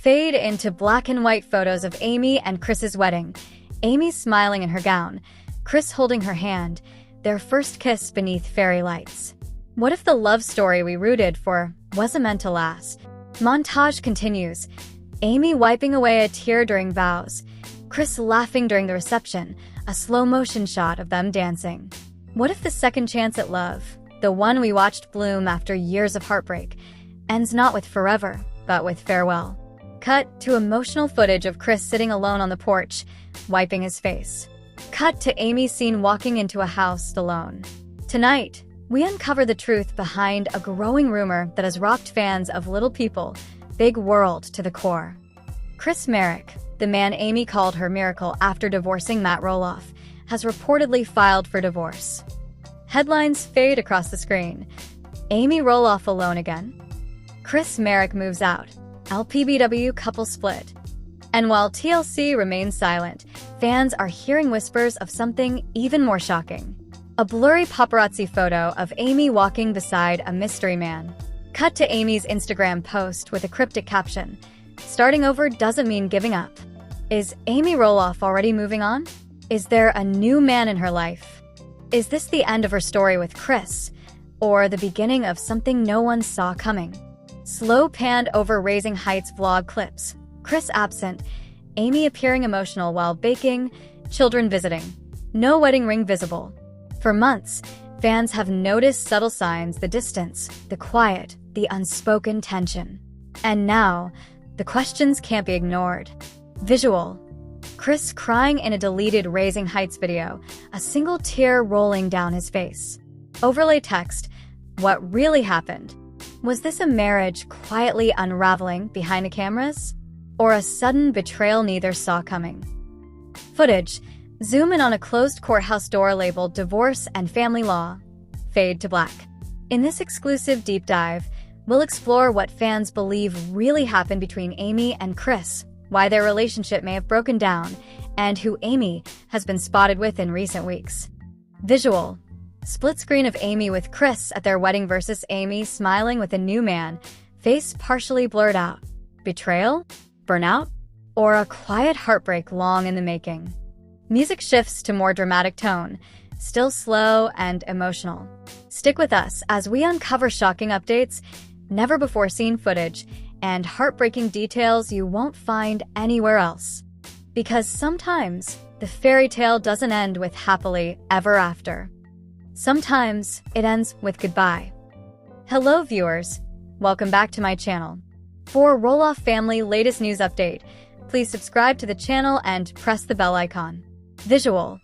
Fade into black and white photos of Amy and Chris's wedding. Amy smiling in her gown, Chris holding her hand, their first kiss beneath fairy lights. What if the love story we rooted for wasn't meant to last? Montage continues. Amy wiping away a tear during vows, Chris laughing during the reception, a slow-motion shot of them dancing. What if the second chance at love, the one we watched bloom after years of heartbreak, ends not with forever, but with farewell? Cut to emotional footage of Chris sitting alone on the porch, wiping his face. Cut to Amy seen walking into a house alone. Tonight, we uncover the truth behind a growing rumor that has rocked fans of Little People, Big World to the core. Chris Marek, the man Amy called her miracle after divorcing Matt Roloff, has reportedly filed for divorce. Headlines fade across the screen. Amy Roloff alone again? Chris Marek moves out. LPBW couple split. And while TLC remains silent, fans are hearing whispers of something even more shocking. A blurry paparazzi photo of Amy walking beside a mystery man. Cut to Amy's Instagram post with a cryptic caption, "Starting over doesn't mean giving up." Is Amy Roloff already moving on? Is there a new man in her life? Is this the end of her story with Chris, or the beginning of something no one saw coming? Slow panned over Raising Heights vlog clips. Chris absent, Amy appearing emotional while baking, children visiting. No wedding ring visible. For months, fans have noticed subtle signs, the distance, the quiet, the unspoken tension. And now, the questions can't be ignored. Visual. Chris crying in a deleted Raising Heights video, a single tear rolling down his face. Overlay text. What really happened? Was this a marriage quietly unraveling behind the cameras? Or a sudden betrayal neither saw coming? Footage. Zoom in on a closed courthouse door labeled Divorce and Family Law. Fade to black. In this exclusive deep dive, we'll explore what fans believe really happened between Amy and Chris, why their relationship may have broken down, and who Amy has been spotted with in recent weeks. Visual. Split screen of Amy with Chris at their wedding versus Amy smiling with a new man, face partially blurred out. Betrayal? Burnout? Or a quiet heartbreak long in the making? Music shifts to more dramatic tone, still slow and emotional. Stick with us as we uncover shocking updates, never-before-seen footage, and heartbreaking details you won't find anywhere else. Because sometimes, the fairy tale doesn't end with happily ever after. Sometimes, it ends with goodbye. Hello viewers, welcome back to my channel. For Roloff family latest news update, please subscribe to the channel and press the bell icon. Visual.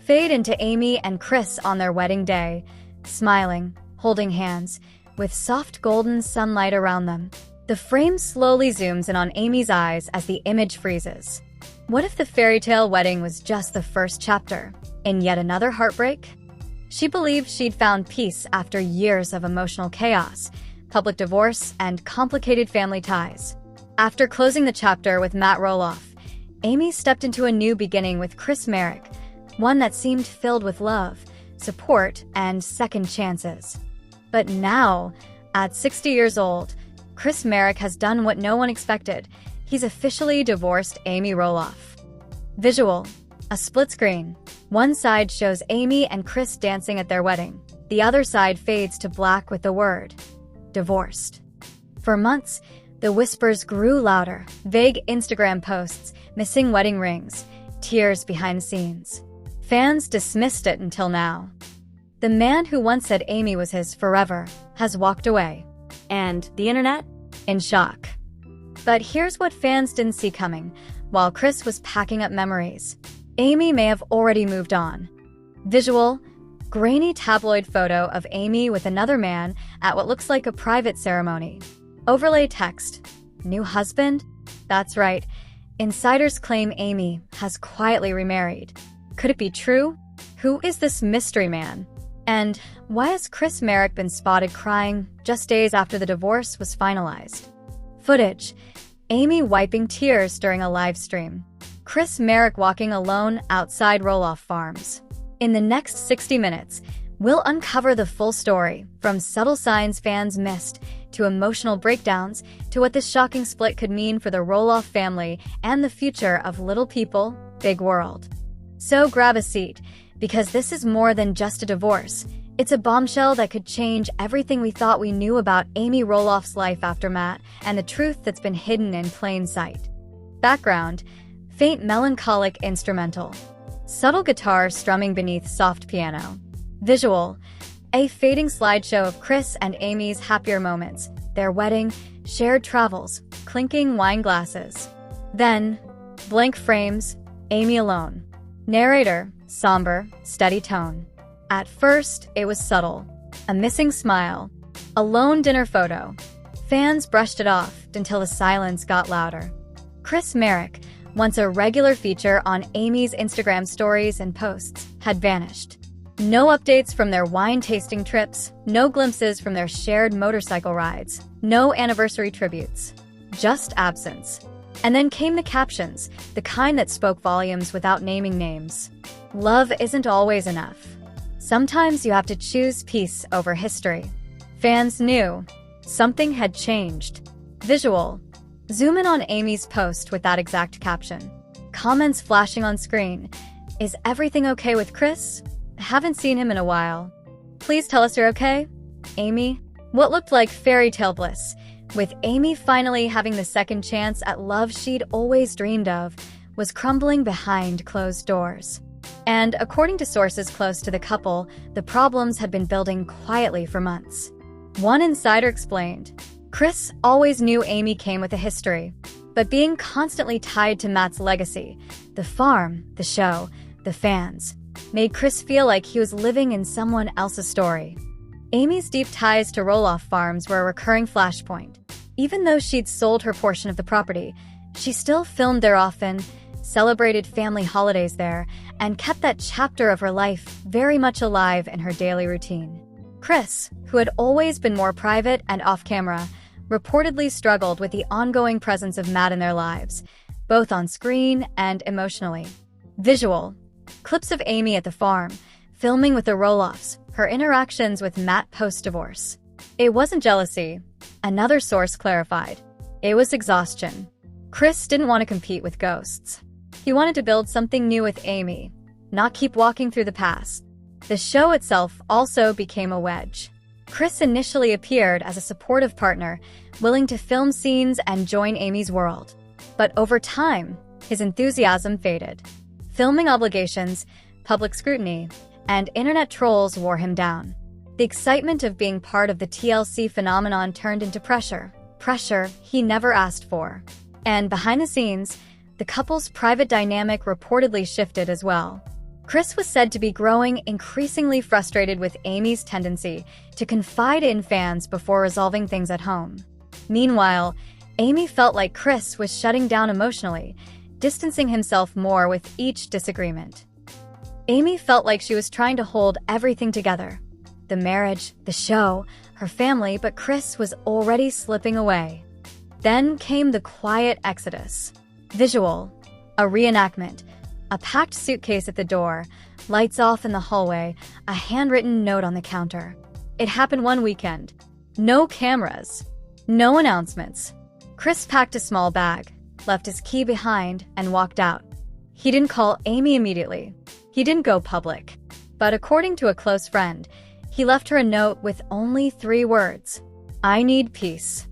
Fade into Amy and Chris on their wedding day, smiling, holding hands, with soft golden sunlight around them. The frame slowly zooms in on Amy's eyes as the image freezes. What if the fairy tale wedding was just the first chapter in yet another heartbreak? She believed she'd found peace after years of emotional chaos, public divorce, and complicated family ties. After closing the chapter with Matt Roloff, Amy stepped into a new beginning with Chris Marek, one that seemed filled with love, support, and second chances. But now, at 60 years old, Chris Marek has done what no one expected. He's officially divorced Amy Roloff. Visual. A split screen. One side shows Amy and Chris dancing at their wedding. The other side fades to black with the word, divorced. For months, the whispers grew louder. Vague Instagram posts, missing wedding rings, tears behind the scenes. Fans dismissed it until now. The man who once said Amy was his forever has walked away. And the internet? In shock. But here's what fans didn't see coming. While Chris was packing up memories, Amy may have already moved on. Visual. Grainy tabloid photo of Amy with another man at what looks like a private ceremony. Overlay text. New husband? That's right. Insiders claim Amy has quietly remarried. Could it be true? Who is this mystery man? And why has Chris Marek been spotted crying just days after the divorce was finalized? Footage. Amy wiping tears during a live stream. Chris Marek walking alone outside Roloff Farms. In the next 60 minutes, we'll uncover the full story, from subtle signs fans missed to emotional breakdowns, to what this shocking split could mean for the Roloff family and the future of Little People, Big World. So grab a seat, because this is more than just a divorce. It's a bombshell that could change everything we thought we knew about Amy Roloff's life after Matt, and the truth that's been hidden in plain sight. Background: faint melancholic instrumental. Subtle guitar strumming beneath soft piano. Visual: a fading slideshow of Chris and Amy's happier moments, their wedding, shared travels, clinking wine glasses. Then, blank frames, Amy alone. Narrator: somber, steady tone. At first, it was subtle. A missing smile. A lone dinner photo. Fans brushed it off until the silence got louder. Chris Marek, once a regular feature on Amy's Instagram stories and posts, had vanished. No updates from their wine-tasting trips, no glimpses from their shared motorcycle rides, no anniversary tributes. Just absence. And then came the captions, the kind that spoke volumes without naming names. Love isn't always enough. Sometimes you have to choose peace over history. Fans knew. Something had changed. Visual: zoom in on Amy's post with that exact caption. Comments flashing on screen. Is everything okay with Chris? Haven't seen him in a while. Please tell us you're okay, Amy. What looked like fairy tale bliss, with Amy finally having the second chance at love she'd always dreamed of, was crumbling behind closed doors. And according to sources close to the couple, the problems had been building quietly for months. One insider explained, Chris always knew Amy came with a history, but being constantly tied to Matt's legacy, the farm, the show, the fans, made Chris feel like he was living in someone else's story. Amy's deep ties to Roloff Farms were a recurring flashpoint. Even though she'd sold her portion of the property, she still filmed there often, celebrated family holidays there, and kept that chapter of her life very much alive in her daily routine. Chris, who had always been more private and off-camera, reportedly struggled with the ongoing presence of Matt in their lives, both on screen and emotionally. Visual: clips of Amy at the farm, filming with the Roloffs, her interactions with Matt post-divorce. It wasn't jealousy, another source clarified. It was exhaustion. Chris didn't want to compete with ghosts. He wanted to build something new with Amy, not keep walking through the past. The show itself also became a wedge. Chris initially appeared as a supportive partner, willing to film scenes and join Amy's world. But over time, his enthusiasm faded. Filming obligations, public scrutiny, and internet trolls wore him down. The excitement of being part of the TLC phenomenon turned into pressure he never asked for. And behind the scenes, the couple's private dynamic reportedly shifted as well. Chris was said to be growing increasingly frustrated with Amy's tendency to confide in fans before resolving things at home. Meanwhile, Amy felt like Chris was shutting down emotionally, distancing himself more with each disagreement. Amy felt like she was trying to hold everything together: the marriage, the show, her family, but Chris was already slipping away. Then came the quiet exodus. Visual: a reenactment. A packed suitcase at the door, lights off in the hallway, a handwritten note on the counter. It happened one weekend. No cameras. No announcements. Chris packed a small bag, left his key behind, and walked out. He didn't call Amy immediately. He didn't go public. But according to a close friend, he left her a note with only 3 words: I need peace.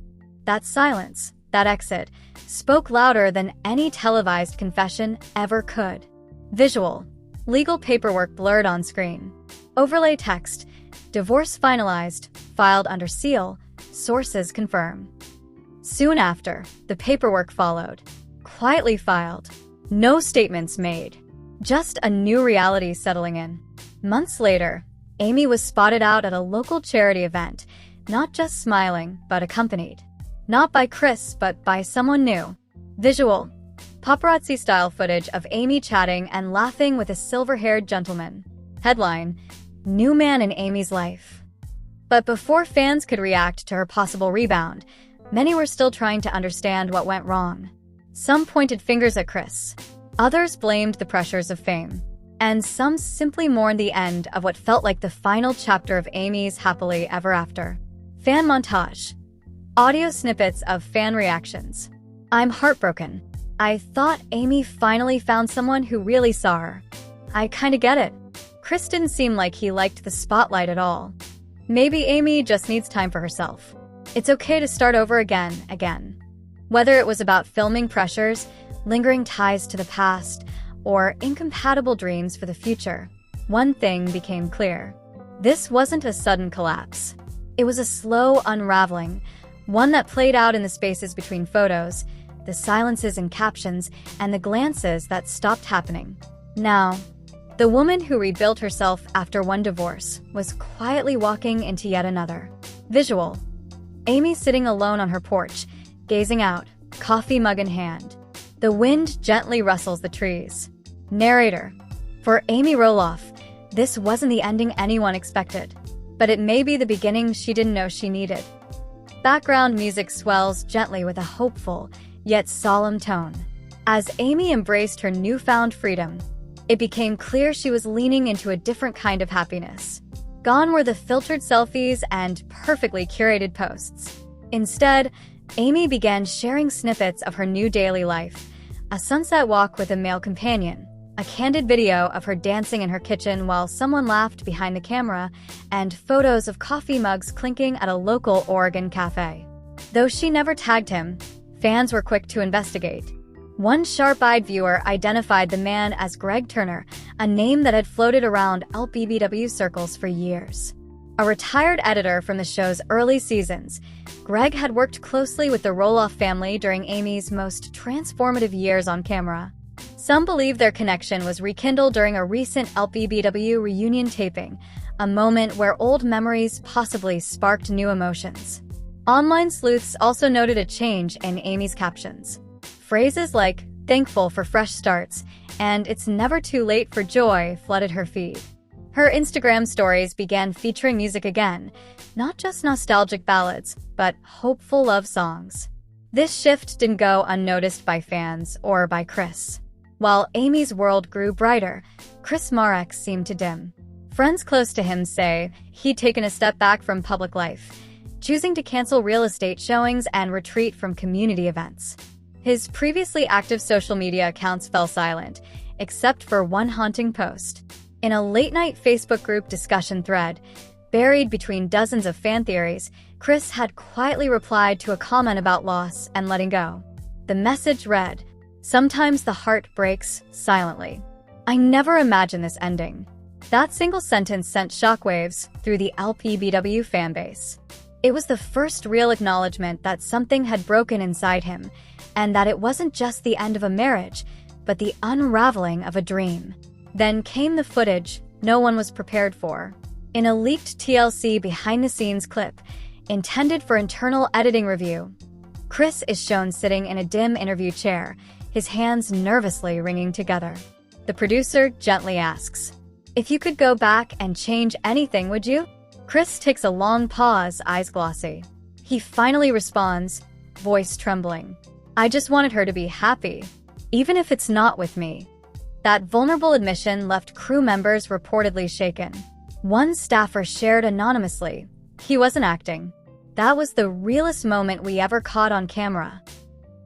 That silence, that exit, spoke louder than any televised confession ever could. Visual: legal paperwork blurred on screen. Overlay text: divorce finalized, filed under seal, sources confirm. Soon after, the paperwork followed. Quietly filed. No statements made. Just a new reality settling in. Months later, Amy was spotted out at a local charity event, not just smiling, but accompanied. Not by Chris, but by someone new. Visual: paparazzi-style footage of Amy chatting and laughing with a silver-haired gentleman. Headline: new man in Amy's life. But before fans could react to her possible rebound, many were still trying to understand what went wrong. Some pointed fingers at Chris. Others blamed the pressures of fame. And some simply mourned the end of what felt like the final chapter of Amy's happily ever after. Fan montage. Audio snippets of fan reactions. I'm heartbroken. I thought Amy finally found someone who really saw her. I kinda get it. Chris didn't seem like he liked the spotlight at all. Maybe Amy just needs time for herself. It's okay to start over again. Whether it was about filming pressures, lingering ties to the past, or incompatible dreams for the future, one thing became clear. This wasn't a sudden collapse. It was a slow unraveling, one that played out in the spaces between photos, the silences in captions, and the glances that stopped happening. Now, the woman who rebuilt herself after one divorce was quietly walking into yet another. Visual. Amy sitting alone on her porch, gazing out, coffee mug in hand. The wind gently rustles the trees. Narrator. For Amy Roloff, this wasn't the ending anyone expected, but it may be the beginning she didn't know she needed. Background music swells gently with a hopeful, yet solemn tone. As Amy embraced her newfound freedom, it became clear she was leaning into a different kind of happiness. Gone were the filtered selfies and perfectly curated posts. Instead, Amy began sharing snippets of her new daily life: a sunset walk with a male companion, a candid video of her dancing in her kitchen while someone laughed behind the camera, and photos of coffee mugs clinking at a local Oregon cafe. Though she never tagged him, fans were quick to investigate. One sharp-eyed viewer identified the man as Greg Turner, a name that had floated around LPBW circles for years. A retired editor from the show's early seasons, Greg had worked closely with the Roloff family during Amy's most transformative years on camera. Some believe their connection was rekindled during a recent LPBW reunion taping, a moment where old memories possibly sparked new emotions. Online sleuths also noted a change in Amy's captions. Phrases like "thankful for fresh starts" and "it's never too late for joy" flooded her feed. Her Instagram stories began featuring music again, not just nostalgic ballads, but hopeful love songs. This shift didn't go unnoticed by fans or by Chris. While Amy's world grew brighter, Chris Marek seemed to dim. Friends close to him say he'd taken a step back from public life, choosing to cancel real estate showings and retreat from community events. His previously active social media accounts fell silent, except for one haunting post. In a late-night Facebook group discussion thread, buried between dozens of fan theories, Chris had quietly replied to a comment about loss and letting go. The message read, "Sometimes the heart breaks silently. I never imagined this ending." That single sentence sent shockwaves through the LPBW fanbase. It was the first real acknowledgement that something had broken inside him, and that it wasn't just the end of a marriage, but the unraveling of a dream. Then came the footage no one was prepared for. In a leaked TLC behind-the-scenes clip, intended for internal editing review, Chris is shown sitting in a dim interview chair, his hands nervously wringing together. The producer gently asks, "If you could go back and change anything, would you?" Chris takes a long pause, eyes glossy. He finally responds, voice trembling, "I just wanted her to be happy, even if it's not with me." That vulnerable admission left crew members reportedly shaken. One staffer shared anonymously, "He wasn't acting. That was the realest moment we ever caught on camera."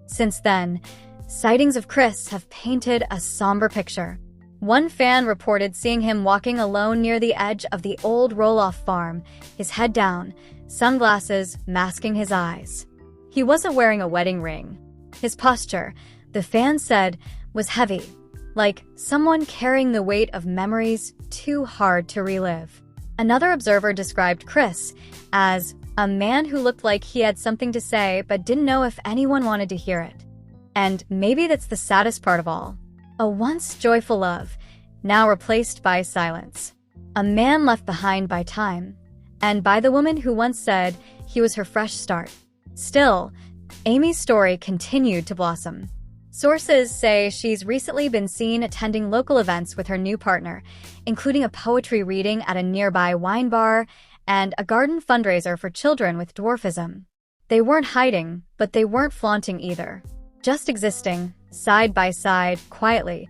Since then, sightings of Chris have painted a somber picture. One fan reported seeing him walking alone near the edge of the old Roloff farm, his head down, sunglasses masking his eyes. He wasn't wearing a wedding ring. His posture, the fan said, was heavy, like someone carrying the weight of memories too hard to relive. Another observer described Chris as a man who looked like he had something to say but didn't know if anyone wanted to hear it. And maybe that's the saddest part of all. A once joyful love, now replaced by silence. A man left behind by time, and by the woman who once said he was her fresh start. Still, Amy's story continued to blossom. Sources say she's recently been seen attending local events with her new partner, including a poetry reading at a nearby wine bar and a garden fundraiser for children with dwarfism. They weren't hiding, but they weren't flaunting either. Just existing, side by side, quietly,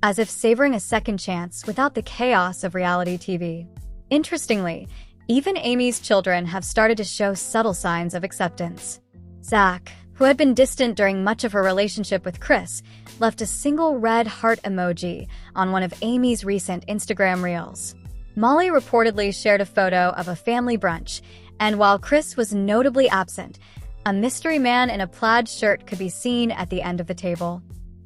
as if savoring a second chance without the chaos of reality TV. Interestingly, even Amy's children have started to show subtle signs of acceptance. Zach, who had been distant during much of her relationship with Chris, left a single red heart emoji on one of Amy's recent Instagram reels. Molly reportedly shared a photo of a family brunch, and while Chris was notably absent, a mystery man in a plaid shirt could be seen at the end of the table.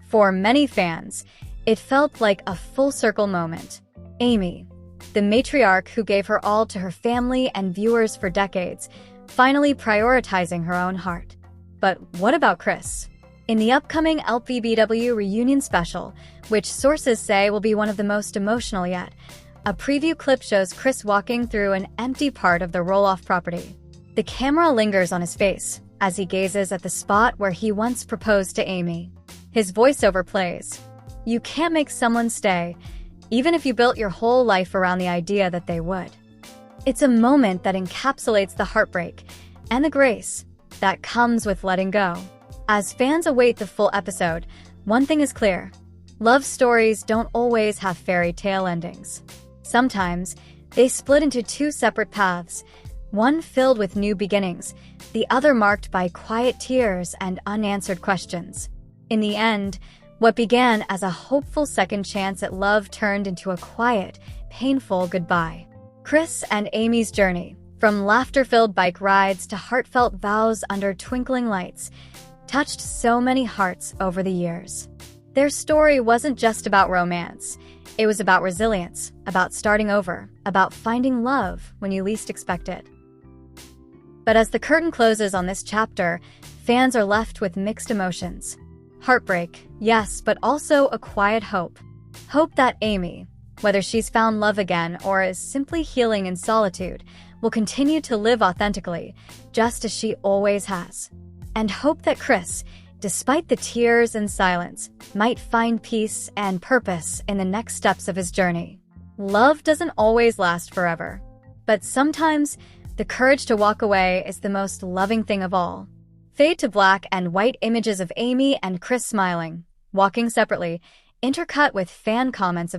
For many fans, it felt like a full-circle moment. Amy, the matriarch who gave her all to her family and viewers for decades, finally prioritizing her own heart. But what about Chris? In the upcoming LPBW reunion special, which sources say will be one of the most emotional yet, a preview clip shows Chris walking through an empty part of the Roloff property. The camera lingers on his face as he gazes at the spot where he once proposed to Amy. His voiceover plays, "You can't make someone stay, even if you built your whole life around the idea that they would." It's a moment that encapsulates the heartbreak and the grace that comes with letting go. As fans await the full episode, one thing is clear: love stories don't always have fairy tale endings. Sometimes, they split into two separate paths, one filled with new beginnings, the other marked by quiet tears and unanswered questions. In the end, what began as a hopeful second chance at love turned into a quiet, painful goodbye. Chris and Amy's journey, from laughter-filled bike rides to heartfelt vows under twinkling lights, touched so many hearts over the years. Their story wasn't just about romance. It was about resilience, about starting over, about finding love when you least expect it. But as the curtain closes on this chapter, fans are left with mixed emotions. Heartbreak, yes, but also a quiet hope. Hope that Amy, whether she's found love again or is simply healing in solitude, will continue to live authentically, just as she always has. And hope that Chris, despite the tears and silence, might find peace and purpose in the next steps of his journey. Love doesn't always last forever, but sometimes the courage to walk away is the most loving thing of all. Fade to black and white images of Amy and Chris smiling, walking separately, intercut with fan comments of